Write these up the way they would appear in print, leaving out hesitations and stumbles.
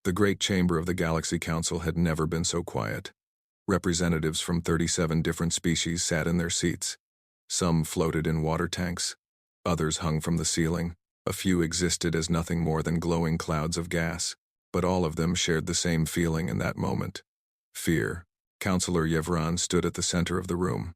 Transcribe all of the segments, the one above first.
The great chamber of the Galaxy Council had never been so quiet. Representatives from 37 different species sat in their seats. Some floated in water tanks. Others hung from the ceiling. A few existed as nothing more than glowing clouds of gas. But all of them shared the same feeling in that moment. Fear. Councillor Yevran stood at the center of the room.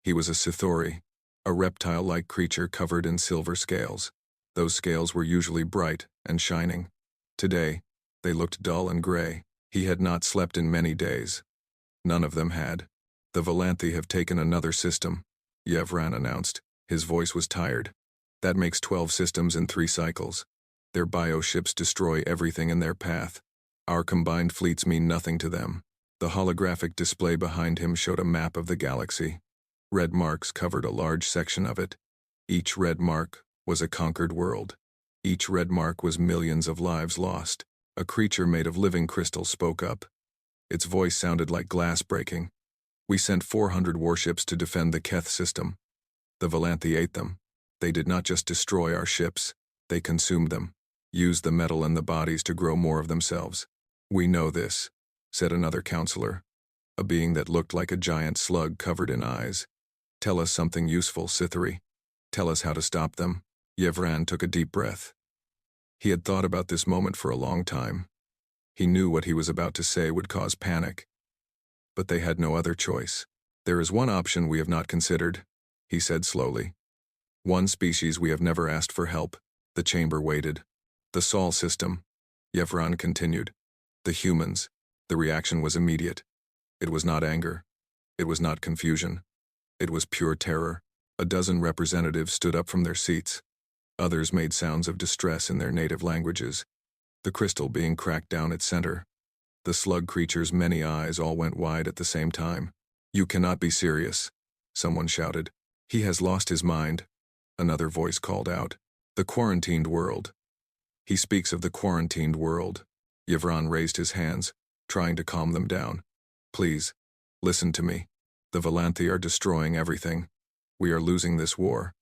He was a Sithori, a reptile-like creature covered in silver scales. Those scales were usually bright and shining. Today, they looked dull and gray. He had not slept in many days. None of them had. The Valanthi have taken another system, Yevran announced. His voice was tired. That makes 12 systems in 3 cycles. Their bioships destroy everything in their path. Our combined fleets mean nothing to them. The holographic display behind him showed a map of the galaxy. Red marks covered a large section of it. Each red mark was a conquered world. Each red mark was millions of lives lost. A creature made of living crystal spoke up. Its voice sounded like glass breaking. We sent 400 warships to defend the Keth system. The Valanthi ate them. They did not just destroy our ships, they consumed them, used the metal and the bodies to grow more of themselves. We know this, said another counselor, a being that looked like a giant slug covered in eyes. Tell us something useful, Sithori. Tell us how to stop them. Yevran took a deep breath. He had thought about this moment for a long time. He knew what he was about to say would cause panic. But they had no other choice. There is one option we have not considered, he said slowly. One species we have never asked for help. The chamber waited. The Sol system, Yevran continued. The humans. The reaction was immediate. It was not anger. It was not confusion. It was pure terror. A dozen representatives stood up from their seats. Others made sounds of distress in their native languages. The crystal being cracked down its center. The slug creature's many eyes all went wide at the same time. You cannot be serious, someone shouted. He has lost his mind, another voice called out. The quarantined world. He speaks of the quarantined world. Yevran raised his hands, trying to calm them down. Please, listen to me. The Valanthi are destroying everything. We are losing this war.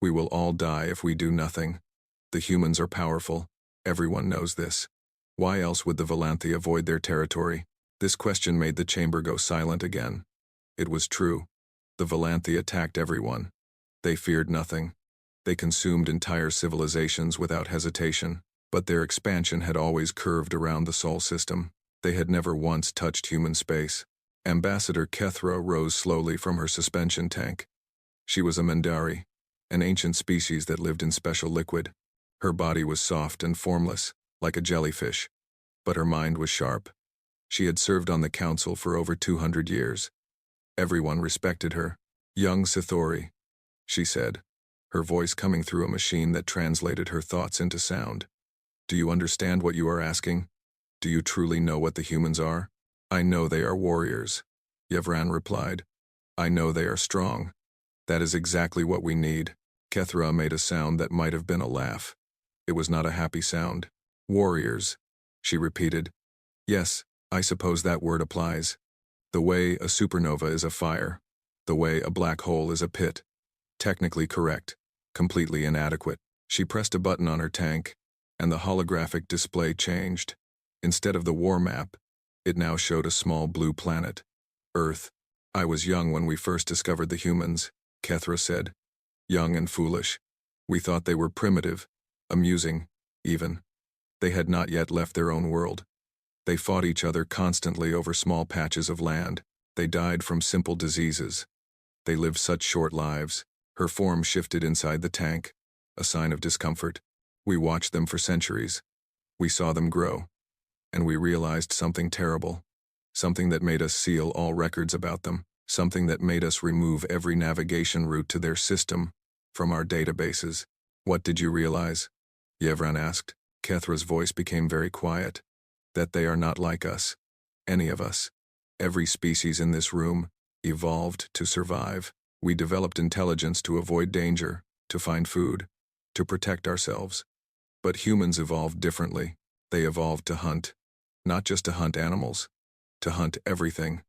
We will all die if we do nothing. The humans are powerful. Everyone knows this. Why else would the Valanthi avoid their territory? This question made the chamber go silent again. It was true. The Valanthi attacked everyone. They feared nothing. They consumed entire civilizations without hesitation, but their expansion had always curved around the Sol system. They had never once touched human space. Ambassador Kethra rose slowly from her suspension tank. She was a Mendari, an ancient species that lived in special liquid. Her body was soft and formless, like a jellyfish, but her mind was sharp. She had served on the council for over 200 years. Everyone respected her. Young Sithori, she said, her voice coming through a machine that translated her thoughts into sound. Do you understand what you are asking? Do you truly know what the humans are? I know they are warriors, Yevran replied. I know they are strong. That is exactly what we need. Kethra made a sound that might have been a laugh. It was not a happy sound. Warriors, she repeated. Yes, I suppose that word applies. The way a supernova is a fire. The way a black hole is a pit. Technically correct. Completely inadequate. She pressed a button on her tank, and the holographic display changed. Instead of the war map, it now showed a small blue planet. Earth. I was young when we first discovered the humans, Kethra said. Young and foolish. We thought they were primitive, amusing, even. They had not yet left their own world. They fought each other constantly over small patches of land. They died from simple diseases. They lived such short lives. Her form shifted inside the tank, a sign of discomfort. We watched them for centuries. We saw them grow. And we realized something terrible. Something that made us seal all records about them. Something that made us remove every navigation route to their system from our databases. What did you realize? Yevran asked. Kethra's voice became very quiet. That they are not like us. Any of us. Every species in this room evolved to survive. We developed intelligence to avoid danger, to find food, to protect ourselves. But humans evolved differently. They evolved to hunt. Not just to hunt animals. To hunt everything.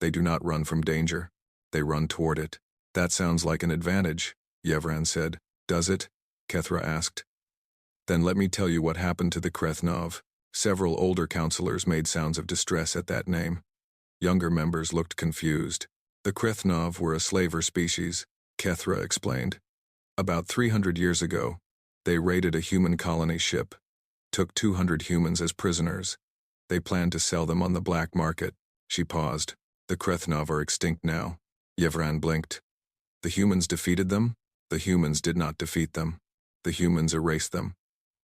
They do not run from danger. They run toward it. That sounds like an advantage, Yevran said. Does it? Kethra asked. Then let me tell you what happened to the Krethnov. Several older counselors made sounds of distress at that name. Younger members looked confused. The Krethnov were a slaver species, Kethra explained. About 300 years ago, they raided a human colony ship, took 200 humans as prisoners. They planned to sell them on the black market. She paused. The Krethnov are extinct now. Yevran blinked. The humans defeated them? The humans did not defeat them. The humans erased them.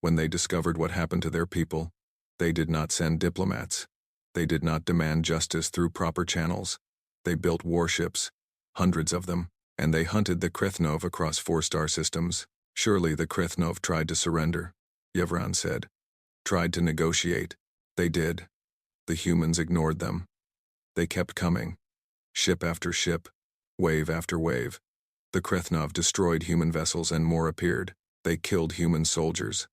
When they discovered what happened to their people, they did not send diplomats. They did not demand justice through proper channels. They built warships, hundreds of them, and they hunted the Krethnov across 4-star systems. Surely the Krethnov tried to surrender, Yevran said. Tried to negotiate. They did. The humans ignored them. They kept coming. Ship after ship, wave after wave. The Krethnov destroyed human vessels and more appeared. They killed human soldiers.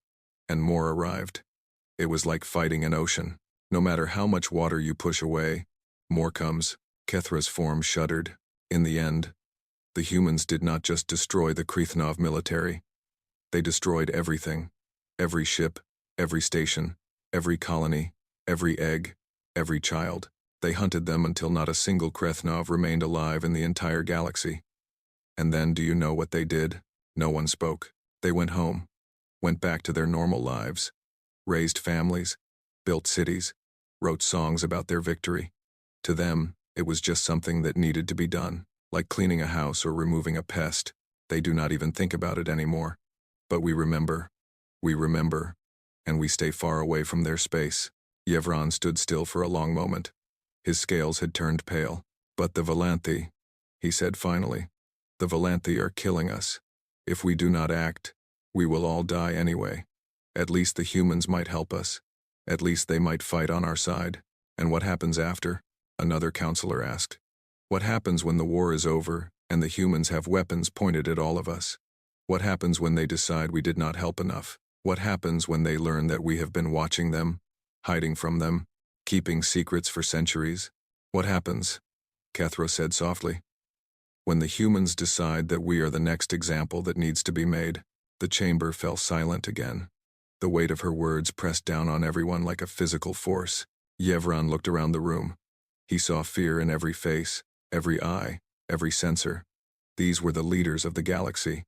And more arrived. It was like fighting an ocean. No matter how much water you push away, more comes. Kethra's form shuddered. In the end, the humans did not just destroy the Krethnov military. They destroyed everything. Every ship, every station, every colony, every egg, every child. They hunted them until not a single Krethnov remained alive in the entire galaxy. And then do you know what they did? No one spoke. They went home, went back to their normal lives, raised families, built cities, wrote songs about their victory. To them, it was just something that needed to be done, like cleaning a house or removing a pest. They do not even think about it anymore. But we remember, and we stay far away from their space. Yevran stood still for a long moment. His scales had turned pale. But the Volanthi, he said finally, the Volanthi are killing us. If we do not act, we will all die anyway. At least the humans might help us. At least they might fight on our side. And what happens after? Another counselor asked. What happens when the war is over and the humans have weapons pointed at all of us? What happens when they decide we did not help enough? What happens when they learn that we have been watching them, hiding from them, keeping secrets for centuries? What happens? Kethra said softly. When the humans decide that we are the next example that needs to be made. The chamber fell silent again. The weight of her words pressed down on everyone like a physical force. Yevran looked around the room. He saw fear in every face, every eye, every sensor. These were the leaders of the galaxy,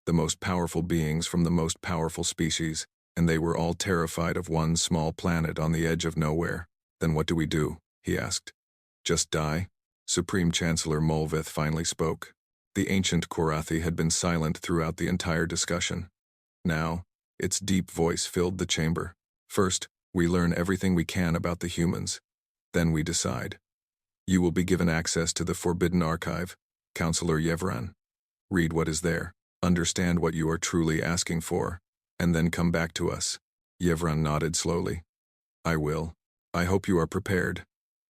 the most powerful beings from the most powerful species, and they were all terrified of one small planet on the edge of nowhere. Then what do we do? He asked. Just die? Supreme Chancellor Molvith finally spoke. The ancient Korathi had been silent throughout the entire discussion. Now, its deep voice filled the chamber. First, we learn everything we can about the humans. Then we decide. You will be given access to the Forbidden Archive, Counselor Yevran. Read what is there, understand what you are truly asking for, and then come back to us. Yevran nodded slowly. I will. I hope you are prepared,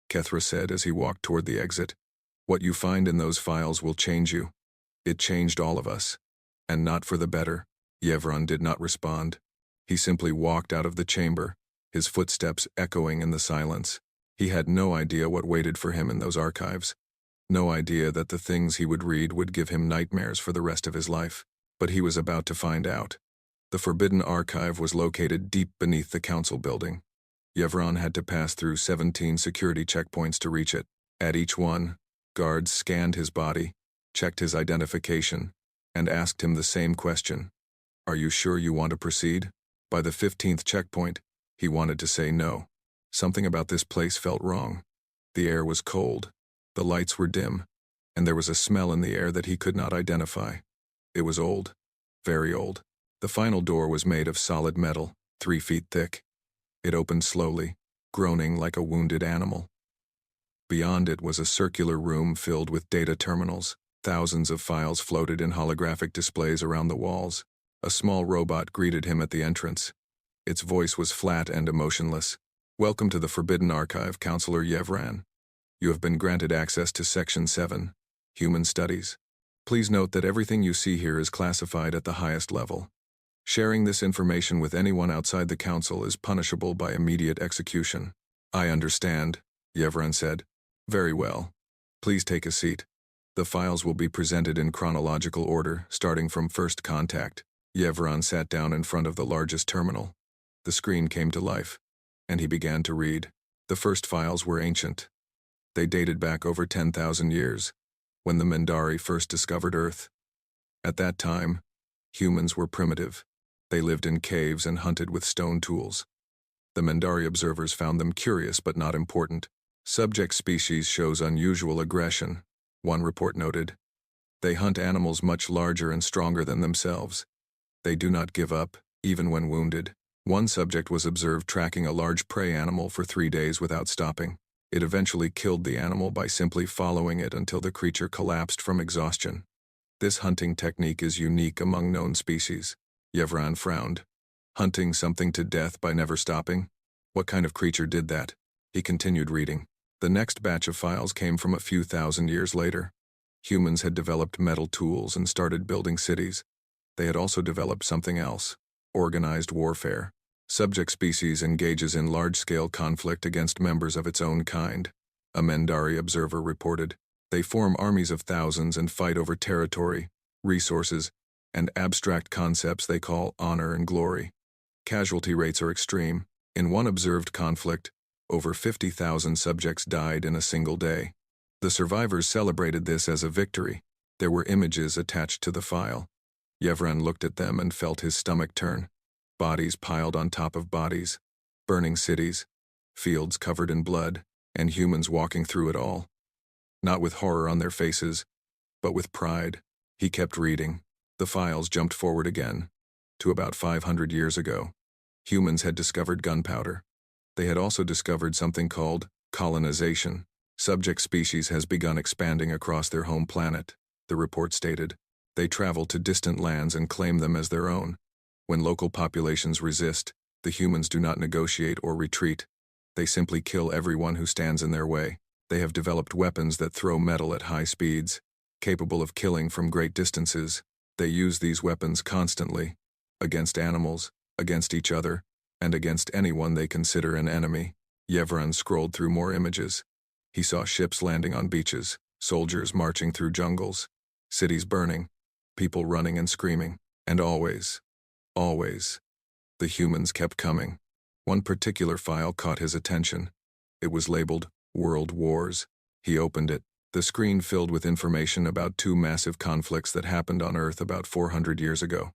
Kethra said as he walked toward the exit. What you find in those files will change you. It changed all of us. And not for the better. Yevran did not respond. He simply walked out of the chamber, his footsteps echoing in the silence. He had no idea what waited for him in those archives. No idea that the things he would read would give him nightmares for the rest of his life. But he was about to find out. The Forbidden Archive was located deep beneath the council building. Yevran had to pass through 17 security checkpoints to reach it. At each one, guards scanned his body, checked his identification, and asked him the same question. Are you sure you want to proceed? By the 15th checkpoint, he wanted to say no. Something about this place felt wrong. The air was cold, the lights were dim, and there was a smell in the air that he could not identify. It was old, very old. The final door was made of solid metal, 3 feet thick. It opened slowly, groaning like a wounded animal. Beyond it was a circular room filled with data terminals. Thousands of files floated in holographic displays around the walls. A small robot greeted him at the entrance. Its voice was flat and emotionless. Welcome to the Forbidden Archive, Counselor Yevran. You have been granted access to Section 7, Human Studies. Please note that everything you see here is classified at the highest level. Sharing this information with anyone outside the Council is punishable by immediate execution. I understand, Yevran said. Very well. Please take a seat. The files will be presented in chronological order, starting from first contact. Yevran sat down in front of the largest terminal. The screen came to life. and he began to read. The first files were ancient. They dated back over 10,000 years, when the Mendari first discovered Earth. At that time, humans were primitive. They lived in caves and hunted with stone tools. The Mendari observers found them curious but not important. Subject species shows unusual aggression, one report noted. They hunt animals much larger and stronger than themselves. They do not give up, even when wounded. One subject was observed tracking a large prey animal for 3 days without stopping. It eventually killed the animal by simply following it until the creature collapsed from exhaustion. This hunting technique is unique among known species. Yevran frowned. Hunting something to death by never stopping? What kind of creature did that? He continued reading. The next batch of files came from a few thousand years later. Humans had developed metal tools and started building cities. They had also developed something else: organized warfare. Subject species engages in large-scale conflict against members of its own kind. A Mendari observer reported. They form armies of thousands and fight over territory, resources, and abstract concepts they call honor and glory. Casualty rates are extreme. In one observed conflict, over 50,000 subjects died in a single day. The survivors celebrated this as a victory. There were images attached to the file. Yevran looked at them and felt his stomach turn. Bodies piled on top of bodies, burning cities, fields covered in blood, and humans walking through it all. Not with horror on their faces, but with pride. He kept reading. The files jumped forward again, to about 500 years ago. Humans had discovered gunpowder. They had also discovered something called colonization. Subject species has begun expanding across their home planet, the report stated. They travel to distant lands and claim them as their own. When local populations resist, the humans do not negotiate or retreat. They simply kill everyone who stands in their way. They have developed weapons that throw metal at high speeds, capable of killing from great distances. They use these weapons constantly, against animals, against each other, and against anyone they consider an enemy. Yevran scrolled through more images. He saw ships landing on beaches, soldiers marching through jungles, cities burning, people running and screaming, and always, the humans kept coming. One particular file caught his attention. It was labeled World Wars. He opened it. The screen filled with information about 2 massive conflicts that happened on Earth about 400 years ago.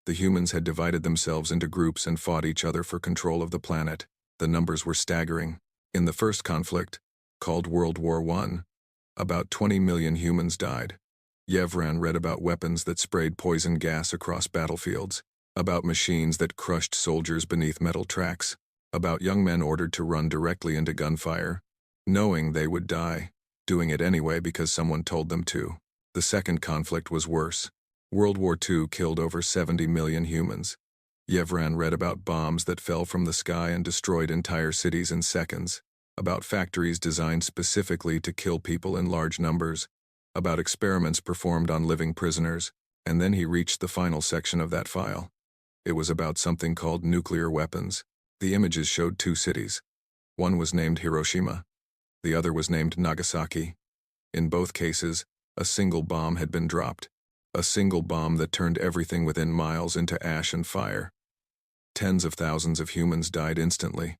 The humans had divided themselves into groups and fought each other for control of the planet. The numbers were staggering. In the first conflict, called World War I, about 20 million humans died. Yevran read about weapons that sprayed poison gas across battlefields, about machines that crushed soldiers beneath metal tracks, about young men ordered to run directly into gunfire, knowing they would die, doing it anyway because someone told them to. The second conflict was worse. World War II killed over 70 million humans. Yevran read about bombs that fell from the sky and destroyed entire cities in seconds, about factories designed specifically to kill people in large numbers, about experiments performed on living prisoners, and then he reached the final section of that file. It was about something called nuclear weapons. The images showed 2 cities. One was named Hiroshima. The other was named Nagasaki. In both cases, a single bomb had been dropped. A single bomb that turned everything within miles into ash and fire. Tens of thousands of humans died instantly.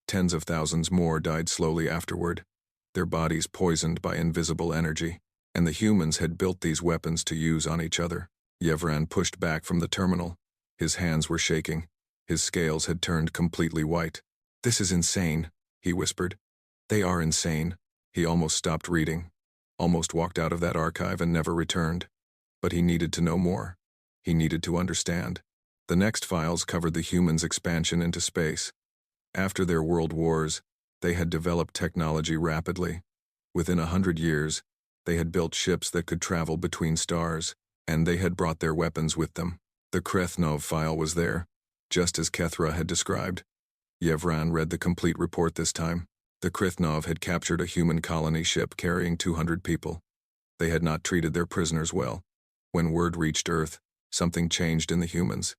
Tens of thousands more died slowly afterward, their bodies poisoned by invisible energy. And the humans had built these weapons to use on each other. Yevran pushed back from the terminal. His hands were shaking. His scales had turned completely white. "This is insane," he whispered. "They are insane." He almost stopped reading, almost walked out of that archive and never returned. But he needed to know more. He needed to understand. The next files covered the humans' expansion into space. After their world wars, they had developed technology rapidly. Within 100 years, they had built ships that could travel between stars, and they had brought their weapons with them. The Krethnov file was there, just as Kethra had described. Yevran read the complete report this time. The Krethnov had captured a human colony ship carrying 200 people. They had not treated their prisoners well. When word reached Earth, something changed in the humans.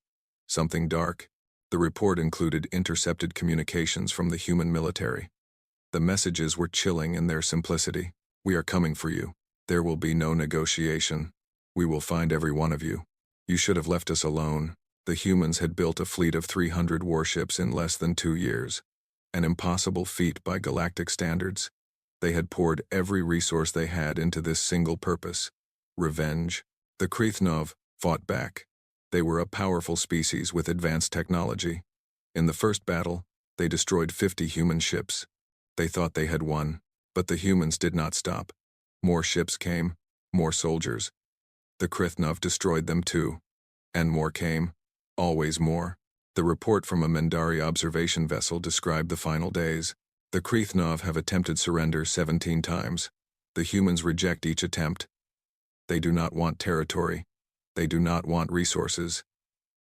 Something dark. The report included intercepted communications from the human military. The messages were chilling in their simplicity. "We are coming for you. There will be no negotiation. We will find every one of you. You should have left us alone." The humans had built a fleet of 300 warships in less than 2 years. an impossible feat by galactic standards. They had poured every resource they had into this single purpose: revenge. The Krethnov fought back. They were a powerful species with advanced technology. In the first battle, they destroyed 50 human ships. They thought they had won, but the humans did not stop. More ships came, more soldiers. The Krethnov destroyed them too. And more came, always more. The report from a Mendari observation vessel described the final days. The Krethnov have attempted surrender 17 times. The humans reject each attempt. They do not want territory. They do not want resources.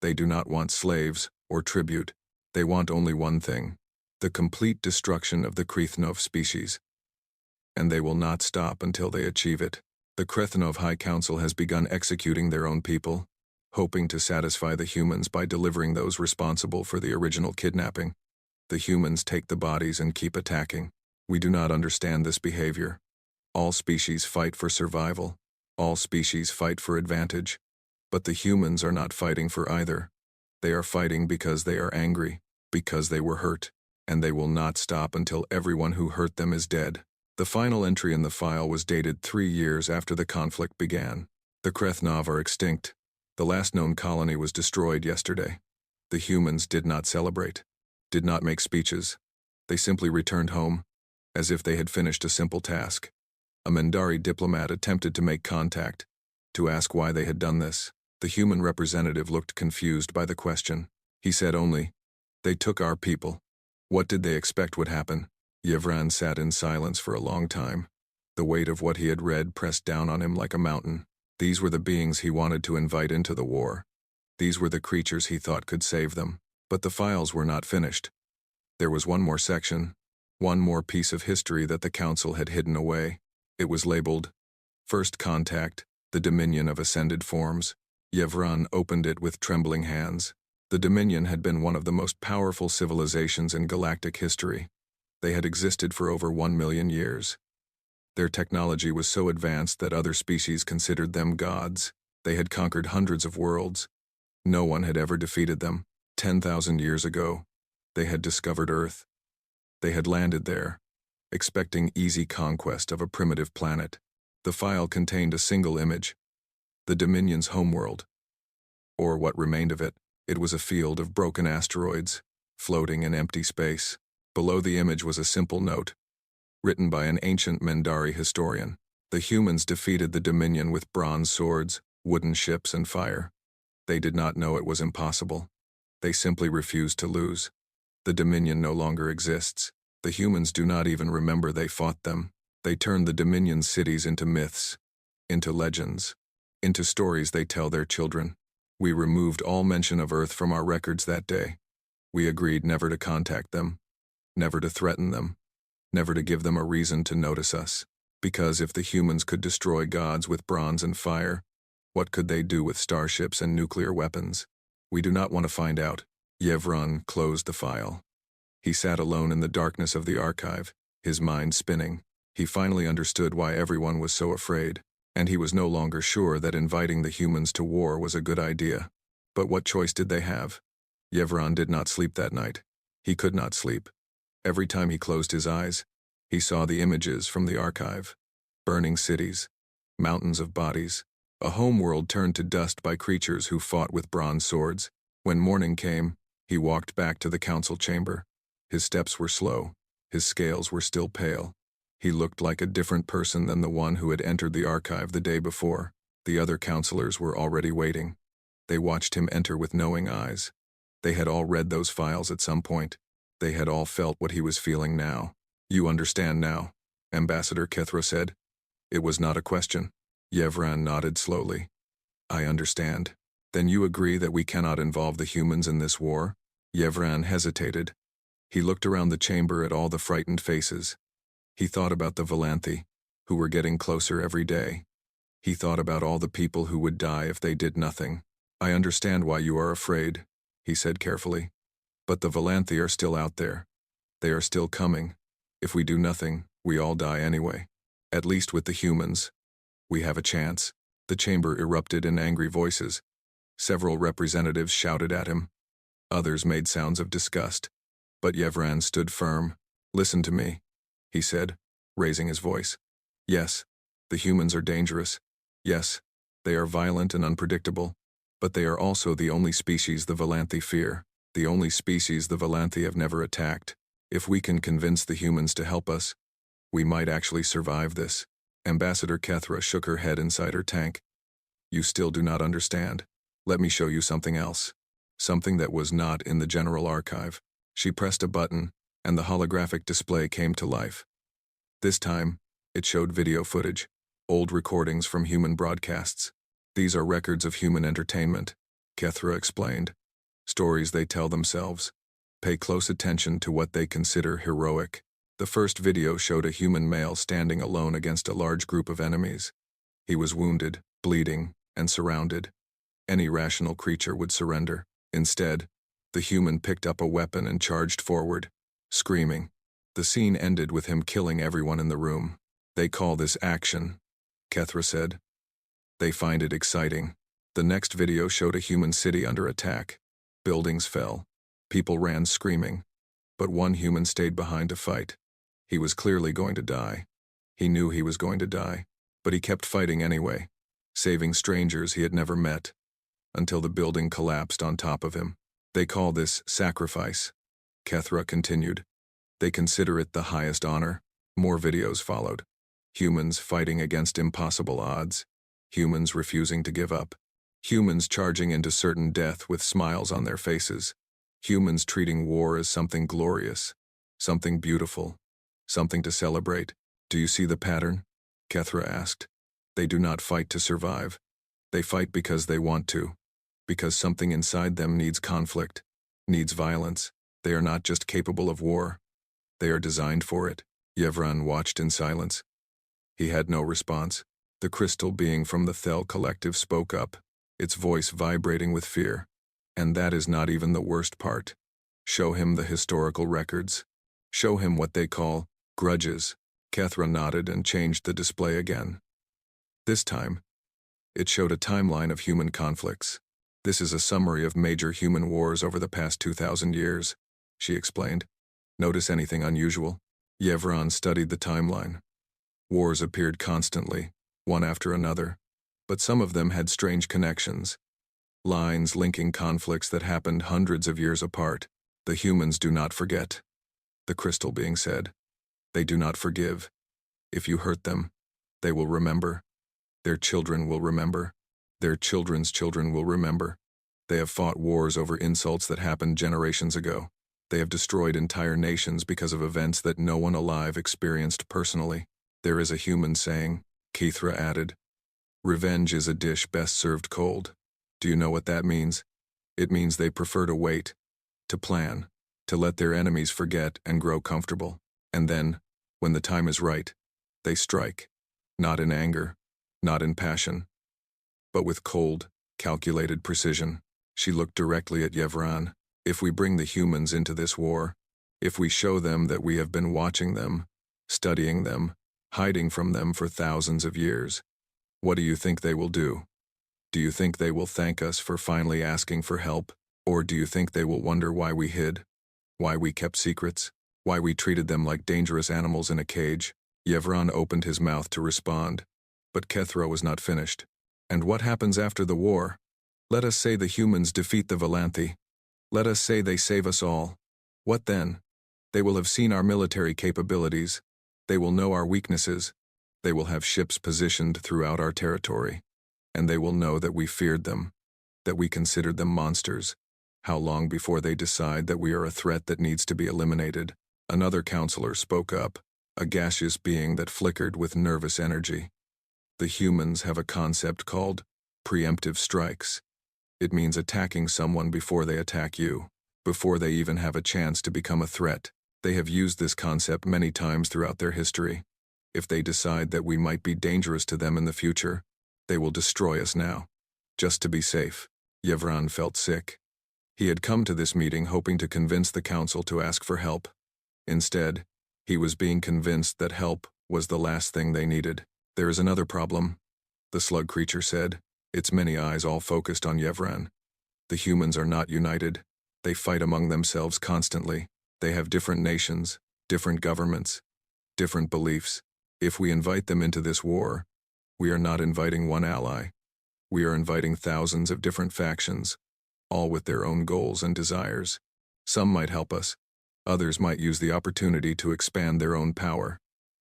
They do not want slaves or tribute. They want only one thing: the complete destruction of the Krethnov species. And they will not stop until they achieve it. The Krethnov High Council has begun executing their own people, hoping to satisfy the humans by delivering those responsible for the original kidnapping. The humans take the bodies and keep attacking. We do not understand this behavior. All species fight for survival. All species fight for advantage. But the humans are not fighting for either. They are fighting because they are angry, because they were hurt, and they will not stop until everyone who hurt them is dead. The final entry in the file was dated 3 years after the conflict began. The Krethnov are extinct. The last known colony was destroyed yesterday. The humans did not celebrate, did not make speeches. They simply returned home, as if they had finished a simple task. A Mendari diplomat attempted to make contact, to ask why they had done this. The human representative looked confused by the question. He said only, "They took our people." What did they expect would happen? Yevran sat in silence for a long time. The weight of what he had read pressed down on him like a mountain. These were the beings he wanted to invite into the war. These were the creatures he thought could save them. But the files were not finished. There was one more section, one more piece of history that the Council had hidden away. It was labeled, "First Contact, the Dominion of Ascended Forms." Yevran opened it with trembling hands. The Dominion had been one of the most powerful civilizations in galactic history. They had existed for over 1 million years. Their technology was so advanced that other species considered them gods. They had conquered hundreds of worlds. No one had ever defeated them. 10,000 years ago, they had discovered Earth. They had landed there, expecting easy conquest of a primitive planet. The file contained a single image: the Dominion's homeworld. Or what remained of it. It was a field of broken asteroids, floating in empty space. Below the image was a simple note, written by an ancient Mendari historian. The humans defeated the Dominion with bronze swords, wooden ships, and fire. They did not know it was impossible. They simply refused to lose. The Dominion no longer exists. The humans do not even remember they fought them. They turned the Dominion's cities into myths, into legends, into stories they tell their children. We removed all mention of Earth from our records that day. We agreed never to contact them, never to threaten them, never to give them a reason to notice us. Because if the humans could destroy gods with bronze and fire, what could they do with starships and nuclear weapons? We do not want to find out. Yevran closed the file. He sat alone in the darkness of the archive, his mind spinning. He finally understood why everyone was so afraid, and he was no longer sure that inviting the humans to war was a good idea. But what choice did they have? Yevran did not sleep that night. He could not sleep. Every time he closed his eyes, he saw the images from the archive. Burning cities, mountains of bodies, a homeworld turned to dust by creatures who fought with bronze swords. When morning came, he walked back to the council chamber. His steps were slow. His scales were still pale. He looked like a different person than the one who had entered the archive the day before. The other counselors were already waiting. They watched him enter with knowing eyes. They had all read those files at some point. They had all felt what he was feeling now. "You understand now," Ambassador Kethra said. It was not a question. Yevran nodded slowly. "I understand. Then you agree that we cannot involve the humans in this war?" Yevran hesitated. He looked around the chamber at all the frightened faces. He thought about the Valanthi, who were getting closer every day. He thought about all the people who would die if they did nothing. "I understand why you are afraid," he said carefully. "But the Valanthi are still out there. They are still coming. If we do nothing, we all die anyway. At least with the humans, we have a chance." The chamber erupted in angry voices. Several representatives shouted at him. Others made sounds of disgust. But Yevran stood firm. "Listen to me," he said, raising his voice. "Yes, the humans are dangerous. Yes, they are violent and unpredictable. But they are also the only species the Valanthi fear, the only species the Valanthi have never attacked. If we can convince the humans to help us, we might actually survive this." Ambassador Kethra shook her head inside her tank. "You still do not understand. Let me show you something else. Something that was not in the general archive." She pressed a button, and the holographic display came to life. This time, it showed video footage, old recordings from human broadcasts. "These are records of human entertainment," Kethra explained. "Stories they tell themselves. Pay close attention to what they consider heroic." The first video showed a human male standing alone against a large group of enemies. He was wounded, bleeding, and surrounded. Any rational creature would surrender. Instead, the human picked up a weapon and charged forward, screaming. The scene ended with him killing everyone in the room. "They call this action," Kethra said. "They find it exciting." The next video showed a human city under attack. Buildings fell. People ran screaming. But one human stayed behind to fight. He was clearly going to die. He knew he was going to die, but he kept fighting anyway, saving strangers he had never met, until the building collapsed on top of him. "They call this sacrifice," Kethra continued. "They consider it the highest honor." More videos followed. Humans fighting against impossible odds. Humans refusing to give up. Humans charging into certain death with smiles on their faces. Humans treating war as something glorious, something beautiful, something to celebrate. "Do you see the pattern?" Kethra asked. "They do not fight to survive. They fight because they want to. Because something inside them needs conflict, needs violence. They are not just capable of war. They are designed for it." Yevran watched in silence. He had no response. The crystal being from the Thel Collective spoke up, its voice vibrating with fear. "And that is not even the worst part. Show him the historical records. Show him what they call grudges." Kethra nodded and changed the display again. This time, it showed a timeline of human conflicts. "This is a summary of major human wars over the past 2,000 years, she explained. "Notice anything unusual?" Yevran studied the timeline. Wars appeared constantly, one after another, but some of them had strange connections. Lines linking conflicts that happened hundreds of years apart. "The humans do not forget," the crystal being said. "They do not forgive. If you hurt them, they will remember. Their children will remember. Their children's children will remember. They have fought wars over insults that happened generations ago. They have destroyed entire nations because of events that no one alive experienced personally. There is a human saying," Kethra added. "Revenge is a dish best served cold." Do you know what that means? It means they prefer to wait, to plan, to let their enemies forget and grow comfortable. And then, when the time is right, they strike. Not in anger, not in passion, but with cold, calculated precision. She looked directly at Yevran. "If we bring the humans into this war, if we show them that we have been watching them, studying them, hiding from them for thousands of years, what do you think they will do? Do you think they will thank us for finally asking for help? Or do you think they will wonder why we hid? Why we kept secrets? Why we treated them like dangerous animals in a cage?" Yevran opened his mouth to respond, but Kethra was not finished. "And what happens after the war? Let us say the humans defeat the Valanthi. Let us say they save us all. What then? They will have seen our military capabilities. They will know our weaknesses. They will have ships positioned throughout our territory. And they will know that we feared them, that we considered them monsters. How long before they decide that we are a threat that needs to be eliminated?" Another counselor spoke up, a gaseous being that flickered with nervous energy. "The humans have a concept called preemptive strikes. It means attacking someone before they attack you, before they even have a chance to become a threat. They have used this concept many times throughout their history. If they decide that we might be dangerous to them in the future, they will destroy us now, just to be safe." Yevran felt sick. He had come to this meeting hoping to convince the council to ask for help. Instead, he was being convinced that help was the last thing they needed. "There is another problem," the slug creature said, its many eyes all focused on Yevran. "The humans are not united. They fight among themselves constantly. They have different nations, different governments, different beliefs. If we invite them into this war, we are not inviting one ally. We are inviting thousands of different factions, all with their own goals and desires. Some might help us. Others might use the opportunity to expand their own power.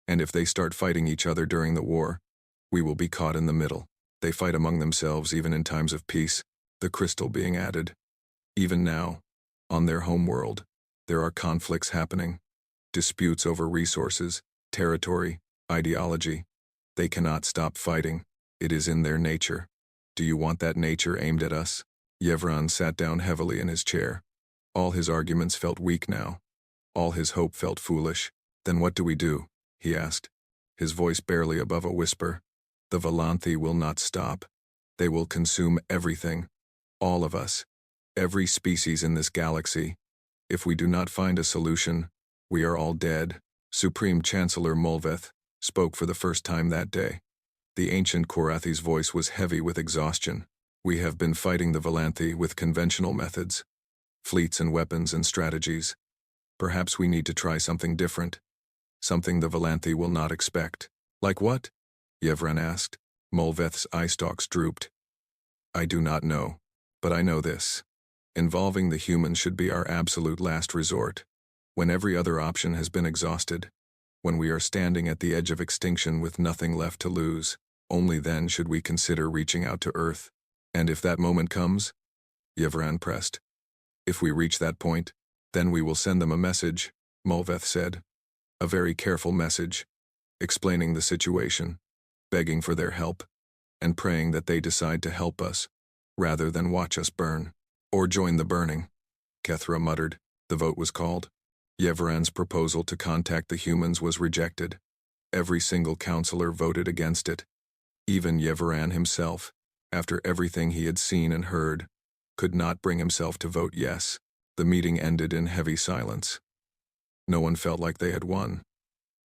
And if they start fighting each other during the war, we will be caught in the middle. They fight among themselves even in times of peace, the crystal being added. Even now, on their home world, there are conflicts happening. Disputes over resources, territory, ideology. They cannot stop fighting. It is in their nature. Do you want that nature aimed at us? Yevran sat down heavily in his chair. All his arguments felt weak now. All his hope felt foolish. Then what do we do? He asked, his voice barely above a whisper. The Volanthi will not stop. They will consume everything. All of us. Every species in this galaxy. If we do not find a solution, we are all dead. Supreme Chancellor Molveth spoke for the first time that day. The ancient Korathi's voice was heavy with exhaustion. We have been fighting the Volanthi with conventional methods, fleets and weapons and strategies. Perhaps we need to try something different. Something the Volanthi will not expect. Like what? Yevran asked. Molveth's eye stalks drooped. I do not know, but I know this. Involving the humans should be our absolute last resort. When every other option has been exhausted, when we are standing at the edge of extinction with nothing left to lose, only then should we consider reaching out to Earth. And if that moment comes, Yevran pressed. If we reach that point, then we will send them a message, Molveth said. A very careful message, explaining the situation, begging for their help, and praying that they decide to help us, rather than watch us burn. Or join the burning, Kethra muttered. The vote was called. Yevran's proposal to contact the humans was rejected. Every single counselor voted against it. Even Yevran himself, after everything he had seen and heard, could not bring himself to vote yes. The meeting ended in heavy silence. No one felt like they had won.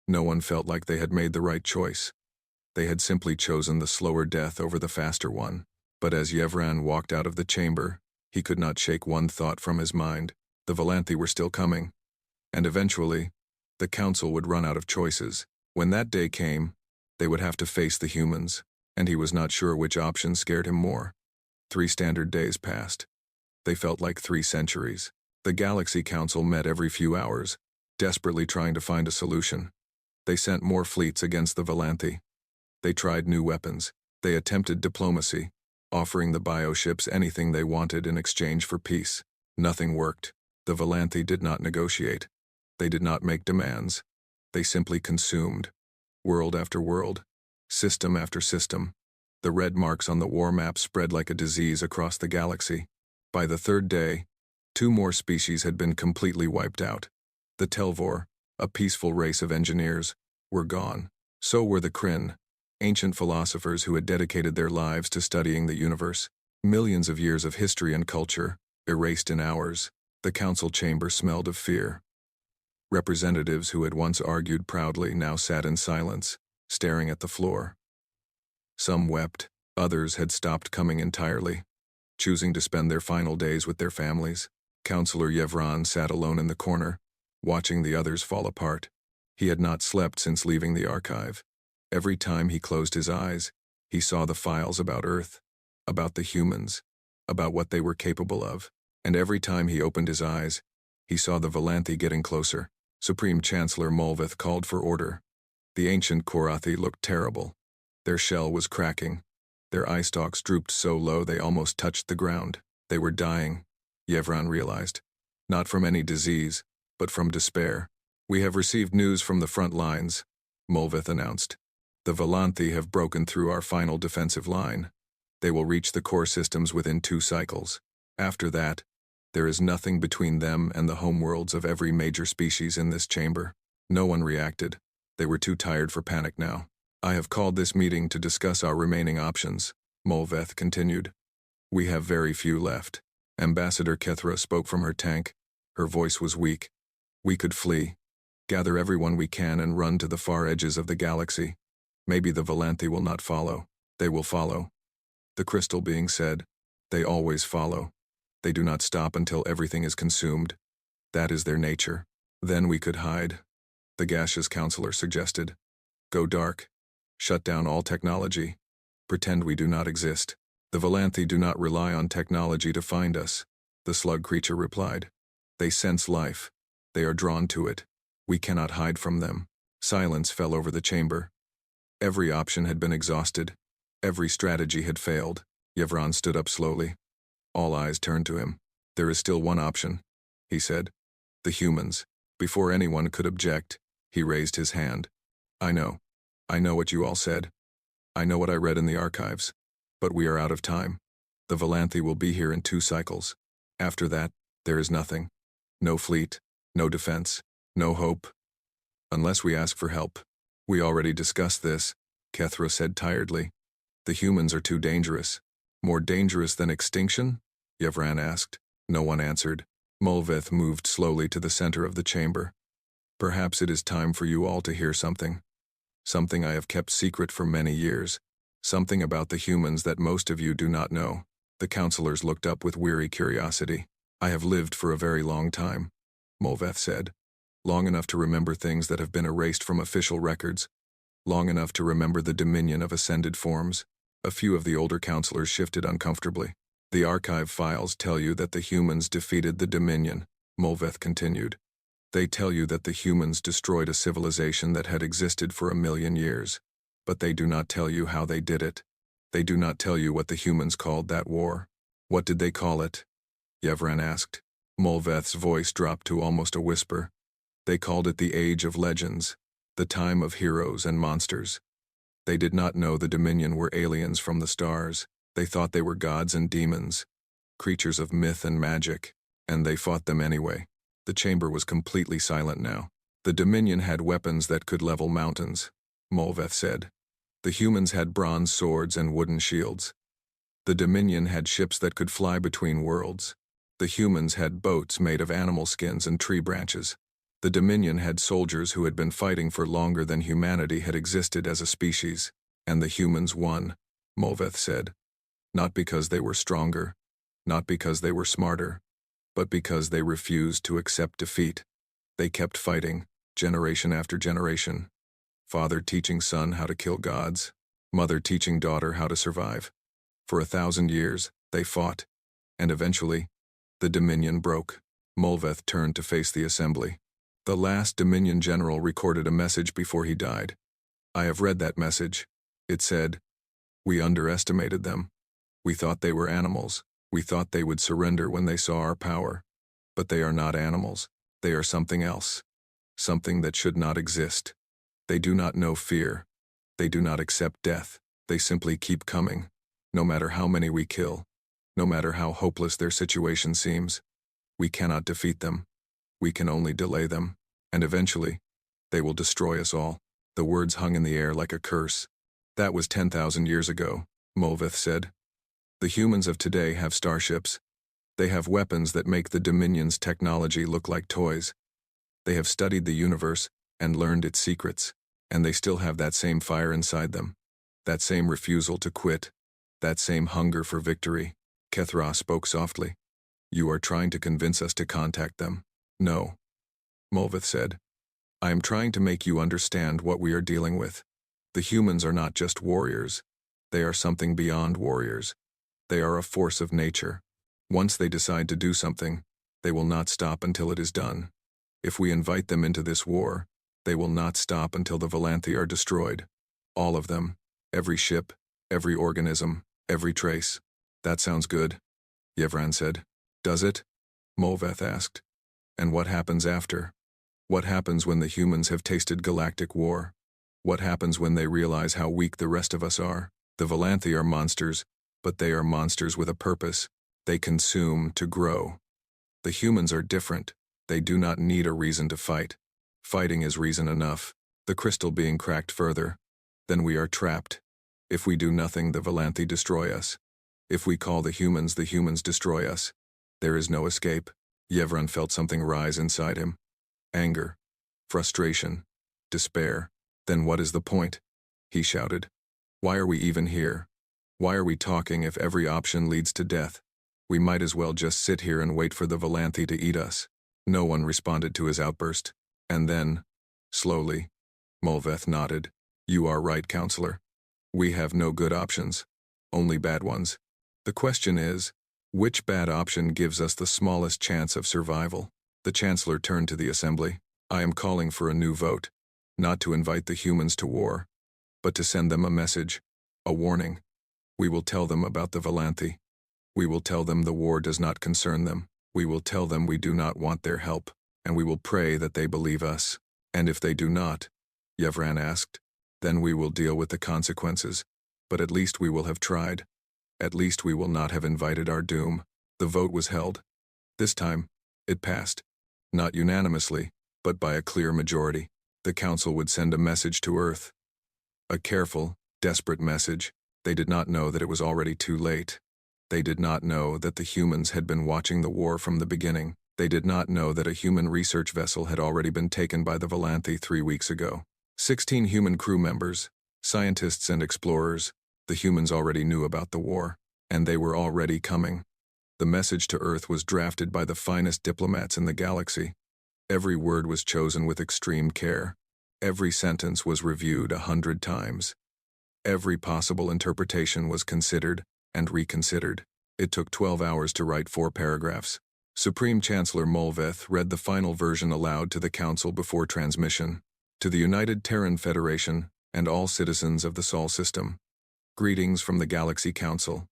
No one felt like they had made the right choice. They had simply chosen the slower death over the faster one. But as Yevran walked out of the chamber, he could not shake one thought from his mind. The Volanthi were still coming. And eventually, the council would run out of choices. When that day came, they would have to face the humans, and he was not sure which option scared him more. 3 standard days passed. They felt like 3 centuries. The Galaxy Council met every few hours, desperately trying to find a solution. They sent more fleets against the Volanthi. They tried new weapons. They attempted diplomacy, offering the bioships anything they wanted in exchange for peace. Nothing worked. The Volanthi did not negotiate. They did not make demands. They simply consumed. World after world, system after system. The red marks on the war map spread like a disease across the galaxy. By the 3rd day, 2 more species had been completely wiped out. The Telvor, a peaceful race of engineers, were gone. So were the Kryn, ancient philosophers who had dedicated their lives to studying the universe. Millions of years of history and culture, erased in hours. The council chamber smelled of fear. Representatives who had once argued proudly now sat in silence, staring at the floor. Some wept, others had stopped coming entirely, choosing to spend their final days with their families. Counselor Yevran sat alone in the corner, watching the others fall apart. He had not slept since leaving the archive. Every time he closed his eyes, he saw the files about Earth, about the humans, about what they were capable of. And every time he opened his eyes, he saw the Volanthi getting closer. Supreme Chancellor Molveth called for order. The ancient Korathi looked terrible. Their shell was cracking. Their eye stalks drooped so low they almost touched the ground. They were dying, Yevran realized. Not from any disease, but from despair. We have received news from the front lines, Molveth announced. The Volanthi have broken through our final defensive line. They will reach the core systems within 2 cycles. After that, there is nothing between them and the homeworlds of every major species in this chamber. No one reacted. They were too tired for panic now. I have called this meeting to discuss our remaining options, Molveth continued. We have very few left. Ambassador Kethra spoke from her tank. Her voice was weak. We could flee, gather everyone we can and run to the far edges of the galaxy. Maybe the Volanthi will not follow. They will follow. The crystal being said, they always follow. They do not stop until everything is consumed. That is their nature. Then we could hide, the gaseous counselor suggested. Go dark. Shut down all technology. Pretend we do not exist. The Valanthi do not rely on technology to find us, the slug creature replied. They sense life. They are drawn to it. We cannot hide from them. Silence fell over the chamber. Every option had been exhausted. Every strategy had failed. Yevran stood up slowly. All eyes turned to him. There is still one option, he said. The humans. Before anyone could object, he raised his hand. I know. I know what you all said. I know what I read in the archives. But we are out of time. The Valanthi will be here in 2 cycles. After that, there is nothing. No fleet, no defense, no hope. Unless we ask for help. We already discussed this, Kethra said tiredly. The humans are too dangerous. More dangerous than extinction? Yevran asked. No one answered. Molveth moved slowly to the center of the chamber. Perhaps it is time for you all to hear something. Something I have kept secret for many years. Something about the humans that most of you do not know. The counselors looked up with weary curiosity. I have lived for a very long time, Molveth said. Long enough to remember things that have been erased from official records. Long enough to remember the dominion of ascended forms. A few of the older counselors shifted uncomfortably. The archive files tell you that the humans defeated the Dominion, Molveth continued. They tell you that the humans destroyed a civilization that had existed for 1,000,000 years. But they do not tell you how they did it. They do not tell you what the humans called that war. What did they call it? Yevran asked. Molveth's voice dropped to almost a whisper. They called it the Age of Legends, the time of heroes and monsters. They did not know the Dominion were aliens from the stars. They thought they were gods and demons, creatures of myth and magic, and they fought them anyway. The chamber was completely silent now. The Dominion had weapons that could level mountains, Molveth said. The humans had bronze swords and wooden shields. The Dominion had ships that could fly between worlds. The humans had boats made of animal skins and tree branches. The Dominion had soldiers who had been fighting for longer than humanity had existed as a species. And the humans won, Molveth said. Not because they were stronger, not because they were smarter, but because they refused to accept defeat. They kept fighting, generation after generation. Father teaching son how to kill gods, mother teaching daughter how to survive. For 1,000 years, they fought, and eventually, the Dominion broke. Molveth turned to face the assembly. The last Dominion general recorded a message before he died. I have read that message. It said, "We underestimated them. We thought they were animals. We thought they would surrender when they saw our power. But they are not animals. They are something else. Something that should not exist. They do not know fear. They do not accept death. They simply keep coming, no matter how many we kill, no matter how hopeless their situation seems. We cannot defeat them. We can only delay them, and eventually, they will destroy us all." The words hung in the air like a curse. That was 10,000 years ago, Molveth said. The humans of today have starships. They have weapons that make the Dominion's technology look like toys. They have studied the universe and learned its secrets, and they still have that same fire inside them, that same refusal to quit, that same hunger for victory. Kethra spoke softly. You are trying to convince us to contact them. No, Molveth said. I am trying to make you understand what we are dealing with. The humans are not just warriors. They are something beyond warriors. They are a force of nature. Once they decide to do something, they will not stop until it is done. If we invite them into this war, they will not stop until the Valanthi are destroyed. All of them. Every ship, every organism, every trace. That sounds good, Yevran said. Does it? Molveth asked. And what happens after? What happens when the humans have tasted galactic war? What happens when they realize how weak the rest of us are? The Valanthi are monsters, but they are monsters with a purpose. They consume to grow. The humans are different. They do not need a reason to fight. Fighting is reason enough. The crystal being cracked further. Then we are trapped. If we do nothing, the Valanthi destroy us. If we call the humans destroy us. There is no escape. Yevran felt something rise inside him. Anger. Frustration. Despair. Then what is the point? He shouted. Why are we even here? Why are we talking if every option leads to death? We might as well just sit here and wait for the Valanthi to eat us. No one responded to his outburst. And then, slowly, Molveth nodded. You are right, Counselor. We have no good options, only bad ones. The question is, which bad option gives us the smallest chance of survival? The Chancellor turned to the Assembly. I am calling for a new vote, not to invite the humans to war, but to send them a message, a warning. We will tell them about the Valanthi. We will tell them the war does not concern them. We will tell them we do not want their help, and we will pray that they believe us. And if they do not, Yevran asked, then we will deal with the consequences. But at least we will have tried. At least we will not have invited our doom. The vote was held. This time, it passed. Not unanimously, but by a clear majority. The Council would send a message to Earth. A careful, desperate message. They did not know that it was already too late. They did not know that the humans had been watching the war from the beginning. They did not know that a human research vessel had already been taken by the Valanthi 3 weeks ago. 16 human crew members, scientists and explorers. The humans already knew about the war, and they were already coming. The message to Earth was drafted by the finest diplomats in the galaxy. Every word was chosen with extreme care. Every sentence was reviewed 100 times. Every possible interpretation was considered and reconsidered. It took 12 hours to write 4 paragraphs. Supreme Chancellor Molveth read the final version aloud to the Council before transmission. To the United Terran Federation and all citizens of the Sol system. Greetings from the Galaxy Council.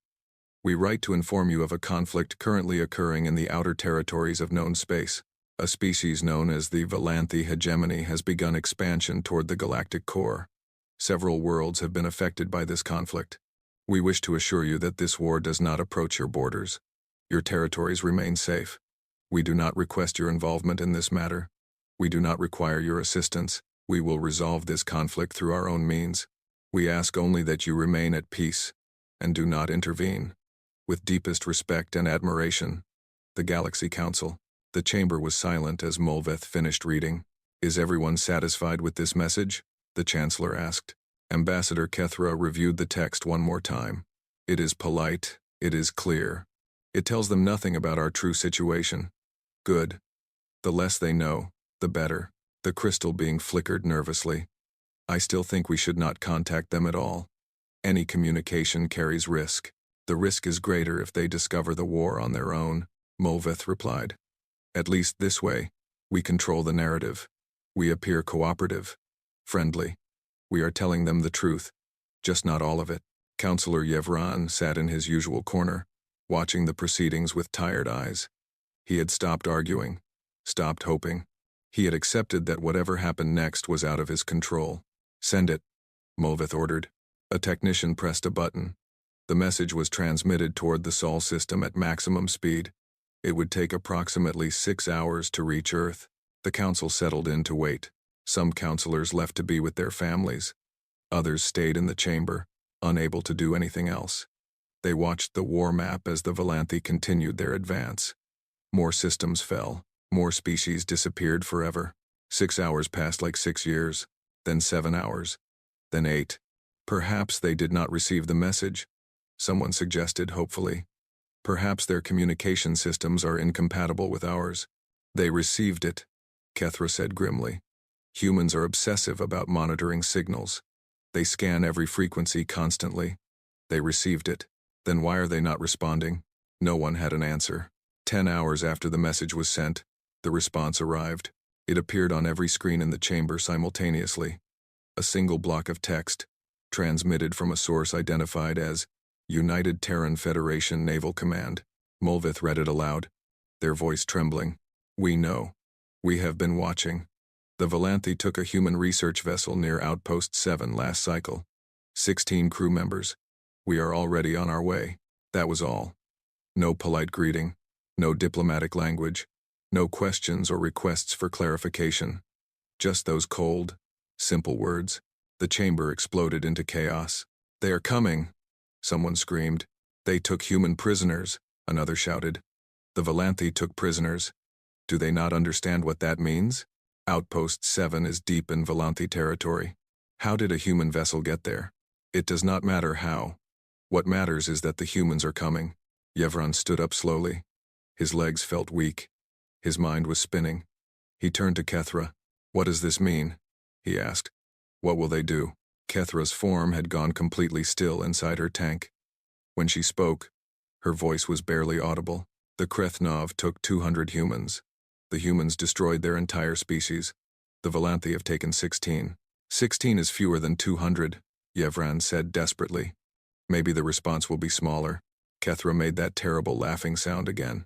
We write to inform you of a conflict currently occurring in the outer territories of known space. A species known as the Valanthi hegemony has begun expansion toward the galactic core. Several worlds have been affected by this conflict. We wish to assure you that this war does not approach your borders. Your territories remain safe. We do not request your involvement in this matter. We do not require your assistance. We will resolve this conflict through our own means. We ask only that you remain at peace and do not intervene. With deepest respect and admiration, the Galaxy Council. The chamber was silent as Molveth finished reading. Is everyone satisfied with this message? The Chancellor asked. Ambassador Kethra reviewed the text one more time. It is polite, it is clear. It tells them nothing about our true situation. Good. The less they know, the better. The crystal being flickered nervously. I still think we should not contact them at all. Any communication carries risk. The risk is greater if they discover the war on their own, Molveth replied. At least this way, we control the narrative. We appear cooperative, friendly. We are telling them the truth, just not all of it. Counselor Yevran sat in his usual corner, watching the proceedings with tired eyes. He had stopped arguing, stopped hoping. He had accepted that whatever happened next was out of his control. Send it, Molveth ordered. A technician pressed a button. The message was transmitted toward the Sol system at maximum speed. It would take approximately 6 hours to reach Earth. The Council settled in to wait. Some counselors left to be with their families. Others stayed in the chamber, unable to do anything else. They watched the war map as the Valanthi continued their advance. More systems fell. More species disappeared forever. 6 hours passed like 6 years, then 7 hours, then 8. Perhaps they did not receive the message, someone suggested hopefully. Perhaps their communication systems are incompatible with ours. They received it, Kethra said grimly. Humans are obsessive about monitoring signals. They scan every frequency constantly. They received it. Then why are they not responding? No one had an answer. 10 hours after the message was sent, the response arrived. It appeared on every screen in the chamber simultaneously. A single block of text, transmitted from a source identified as United Terran Federation Naval Command. Molveth read it aloud, their voice trembling. We know. We have been watching. The Valanthi took a human research vessel near Outpost 7 last cycle. 16 crew members. We are already on our way. That was all. No polite greeting. No diplomatic language. No questions or requests for clarification. Just those cold, simple words. The chamber exploded into chaos. They are coming, someone screamed. They took human prisoners, another shouted. The Valanthi took prisoners. Do they not understand what that means? Outpost 7 is deep in Valanthi territory. How did a human vessel get there? It does not matter how. What matters is that the humans are coming. Yevran stood up slowly. His legs felt weak. His mind was spinning. He turned to Kethra. What does this mean? He asked. What will they do? Kethra's form had gone completely still inside her tank. When she spoke, her voice was barely audible. The Krethnov took 200 humans. The humans destroyed their entire species. The Volanthi have taken 16. 16 is fewer than 200, Yevran said desperately. Maybe the response will be smaller. Kethra made that terrible laughing sound again.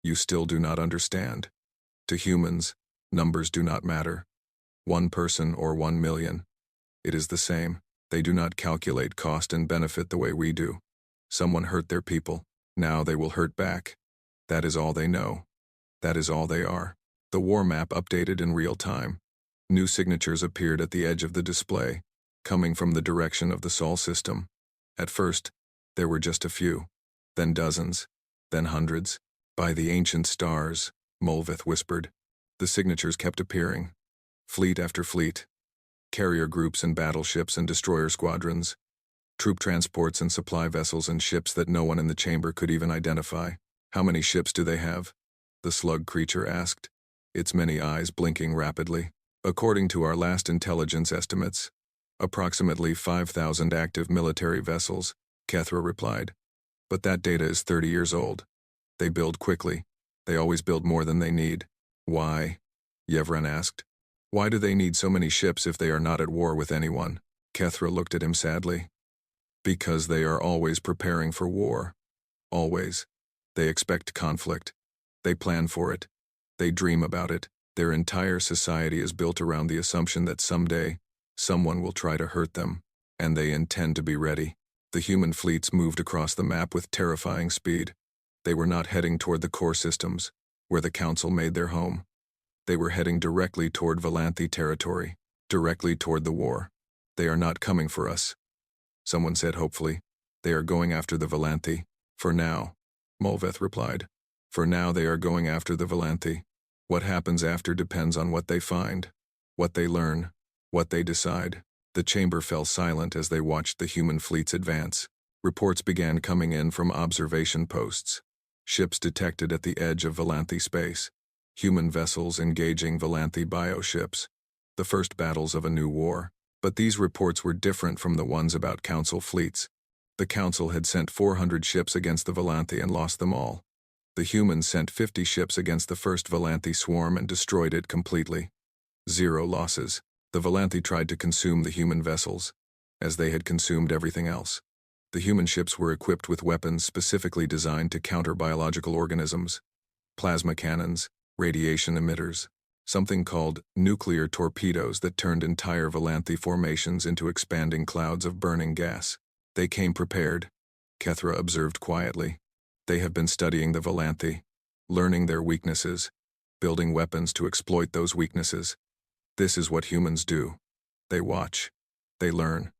You still do not understand. To humans, numbers do not matter. 1 person or 1 million. It is the same. They do not calculate cost and benefit the way we do. Someone hurt their people. Now they will hurt back. That is all they know. That is all they are. The war map updated in real time. New signatures appeared at the edge of the display, coming from the direction of the Sol system. At first, there were just a few, then dozens, then hundreds. By the ancient stars, Molvith whispered. The signatures kept appearing. Fleet after fleet. Carrier groups and battleships and destroyer squadrons. Troop transports and supply vessels and ships that no one in the chamber could even identify. How many ships do they have? The slug creature asked, its many eyes blinking rapidly. According to our last intelligence estimates, approximately 5,000 active military vessels, Kethra replied. But that data is 30 years old. They build quickly. They always build more than they need. Why? Yevran asked. Why do they need so many ships if they are not at war with anyone? Kethra looked at him sadly. Because they are always preparing for war. Always. They expect conflict. They plan for it. They dream about it. Their entire society is built around the assumption that someday, someone will try to hurt them, and they intend to be ready. The human fleets moved across the map with terrifying speed. They were not heading toward the core systems, where the Council made their home. They were heading directly toward Volanthi territory, directly toward the war. They are not coming for us. Someone said hopefully. They are going after the Volanthi. For now, Molvith replied. For now they are going after the Volanthi. What happens after depends on what they find, what they learn, what they decide. The chamber fell silent as they watched the human fleets advance. Reports began coming in from observation posts. Ships detected at the edge of Volanthi space. Human vessels engaging Volanthi bioships. The first battles of a new war. But these reports were different from the ones about Council fleets. The Council had sent 400 ships against the Volanthi and lost them all. The humans sent 50 ships against the first Volanthi swarm and destroyed it completely. 0 losses. The Volanthi tried to consume the human vessels, as they had consumed everything else. The human ships were equipped with weapons specifically designed to counter biological organisms. Plasma cannons, radiation emitters, something called nuclear torpedoes that turned entire Volanthi formations into expanding clouds of burning gas. They came prepared, Kethra observed quietly. They have been studying the Volanthi, learning their weaknesses, building weapons to exploit those weaknesses. This is what humans do. They watch, they learn,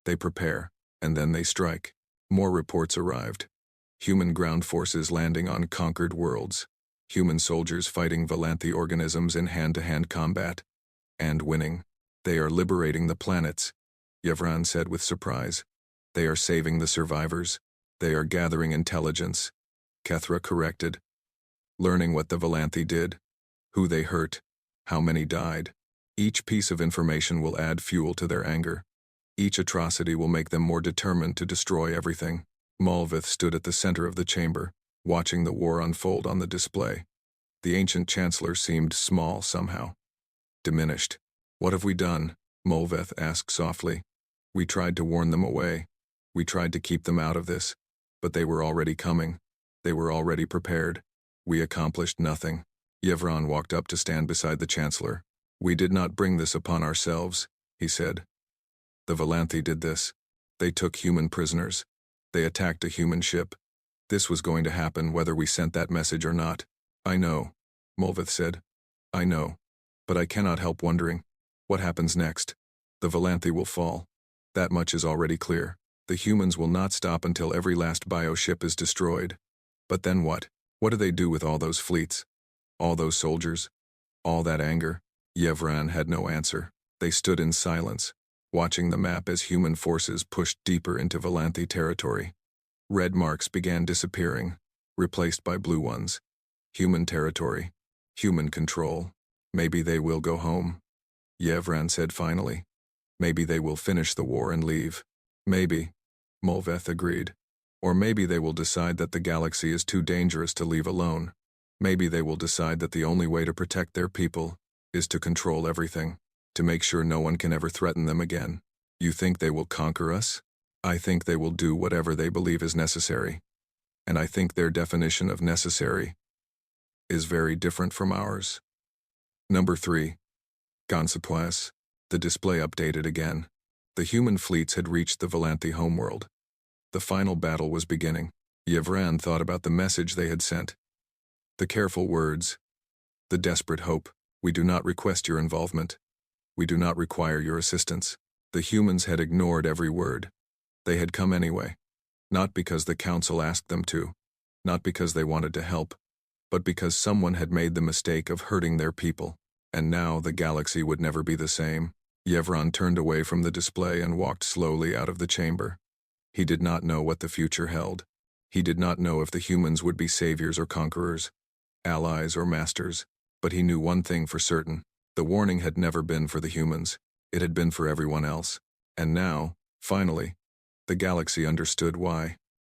they prepare, and then they strike. More reports arrived. Human ground forces landing on conquered worlds. Human soldiers fighting Volanthi organisms in hand-to-hand combat. And winning. They are liberating the planets, Yevran said with surprise. They are saving the survivors. They are gathering intelligence, Kethra corrected. Learning what the Volanthi did, who they hurt, how many died. Each piece of information will add fuel to their anger. Each atrocity will make them more determined to destroy everything. Molvith stood at the center of the chamber, watching the war unfold on the display. The ancient chancellor seemed small somehow. Diminished. What have we done? Molvith asked softly. We tried to warn them away. We tried to keep them out of this. But they were already coming. They were already prepared. We accomplished nothing. Yevran walked up to stand beside the chancellor. We did not bring this upon ourselves, he said. The Volanthi did this. They took human prisoners. They attacked a human ship. This was going to happen whether we sent that message or not. I know, Molvith said. I know. But I cannot help wondering. What happens next? The Volanthi will fall. That much is already clear. The humans will not stop until every last bioship is destroyed. But then what? What do they do with all those fleets? All those soldiers? All that anger? Yevran had no answer. They stood in silence, watching the map as human forces pushed deeper into Volanthi territory. Red marks began disappearing, replaced by blue ones. Human territory. Human control. Maybe they will go home. Yevran said finally. Maybe they will finish the war and leave. Maybe, Molveth agreed. Or maybe they will decide that the galaxy is too dangerous to leave alone. Maybe they will decide that the only way to protect their people is to control everything, to make sure no one can ever threaten them again. You think they will conquer us? I think they will do whatever they believe is necessary. And I think their definition of necessary is very different from ours. Number 3. Consequence. The display updated again. The human fleets had reached the Volanthi homeworld. The final battle was beginning. Yevran thought about the message they had sent. The careful words. The desperate hope. We do not request your involvement. We do not require your assistance. The humans had ignored every word. They had come anyway. Not because the council asked them to. Not because they wanted to help. But because someone had made the mistake of hurting their people. And now the galaxy would never be the same. Yevran turned away from the display and walked slowly out of the chamber. He did not know what the future held. He did not know if the humans would be saviors or conquerors, allies or masters. But he knew one thing for certain. The warning had never been for the humans. It had been for everyone else. And now, finally, the galaxy understood why.